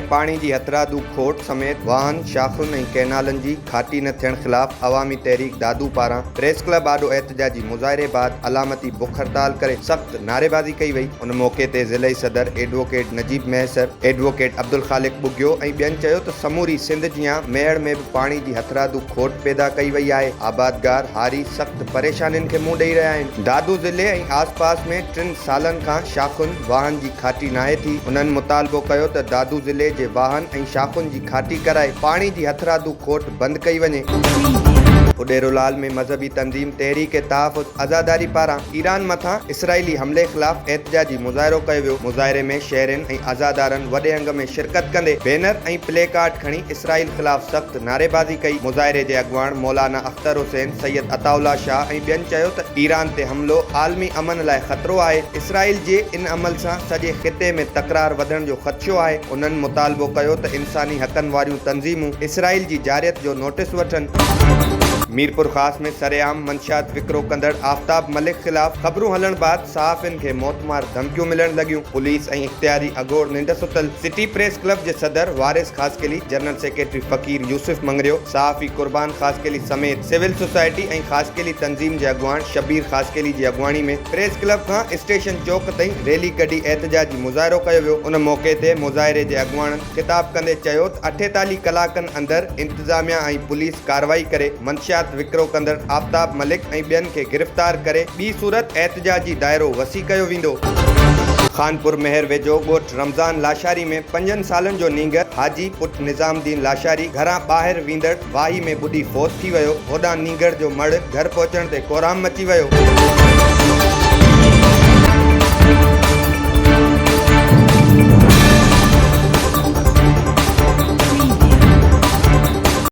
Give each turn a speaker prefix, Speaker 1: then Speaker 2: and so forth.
Speaker 1: में पानी जी हथरादू खोट समेत वाहन शाखुनि ऐं कैनालनि जी घाटी न थियण ख़िलाफ़ अवामी तहरीक दादू पारां प्रेस क्लब आॾो एहतजाजी मुज़ाहिरे बाद अलामती बुख हड़ताल करे सख़्त नारेबाज़ी कई वई। उन मौक़े ते ज़िले सदर एडवोकेट नजीब मैसर, एडवोकेट अब्दुल ख़ालिक बुग्यो ऐं ॿियनि चयो त समूरी सिंध जियां मेड़ में बि पाणी जी हथरादू खोट पैदा कई वई आहे। आबादगार हारी सख़्त परेशानियुनि खे मुंहुं ॾेई रहिया आहिनि। दादू ज़िले ऐं आसपास में 3 सालनि खां शाखुनि वाहन जी घाटी नाहे थी। उन्हनि मुतालबो कयो त दादू ज़िले जे वाहन ऐं शाखुनि जी घाटी कराए पाणी जी हथरादू खोट बंदि कई वञे। उडेरोलाल में मज़हबी तंज़ीम तहरीक तहफ़्फ़ुज़ आज़ादारी पारां ईरान मथां इसराइली हमले ख़िलाफ़ एहतजाजी मुज़ाहिरो कयो वियो। मुज़ाहिरे में शहरनि ऐं आज़ादारनि वॾे अंग में शिरकत कंदे बैनर ऐं प्ले कार्ड खणी इसराइल ख़िलाफ़ सख़्त नारेबाज़ी कई। मुज़ाहिरे जे अॻुवाण मौलाना अख्तर हुसैन, सैयद अताउल्ला शाह ऐं ॿियनि चयो त ईरान ते हमलो आलमी अमन लाइ ख़तरो आहे। इसराइल जे इन अमल सां सॼे ख़िते में तकरार वधण जो ख़दशो आहे। उन्हनि मुतालबो कयो त इंसानी हक़नि वारियूं तंज़ीमूं इसराइल जी जारियत जो नोटिस वठनि। मीरपुर ख़ास में सरेआम मंशियात विकिरो कंदड़ आफ्ताब मलिक ख़िलाफ़ ख़बरूं हलण बाद सहाफ़ियुनि खे मौतमार धमकियूं मिलण लॻियूं। पुलिस ऐं इख़्तियारी अगोड़ निंड सुतल। सिटी प्रेस क्लब जे सदर वारिस ख़ासकेली, जनरल सेक्रेटरी फ़कीर यूसुफ मंगरियो, सहाफ़ी कुर्बान ख़ासकेली समेत सिविल सोसाइटी ऐं ख़ासकेली तंज़ीम जे अॻुवाण शबीर ख़ासकेली जी अॻुवाणी में प्रेस क्लब खां स्टेशन चौक ताईं रैली कढी एहतजाजी मुज़ाहिरो कयो वियो। उन मौक़े ते मुज़ाहिरे जे अॻुवाणनि ख़िताब कंदे चयो त 48 कलाकनि अंदरि इंतिज़ामिया ऐं पुलिस कार्रवाई करे मंशियात विकिरो कंदड़ आफ्ताब मलिक ऐं ॿियनि खे गिरफ़्तार करे ॿी सूरत एहतजाजी दाइरो वसी कयो वेंदो। खानपुर महर वेझो ॻोठ रमज़ान लाशारी में 5 सालनि जो नींगर हाजी पुट निज़ामुद्दीन लाशारी घरां ॿाहिरि वेंदड़ वाही में ॿुॾी फ़ौत थी वियो। होॾां नींगर जो मड़ घर पहुचण ते कोराम मची वियो।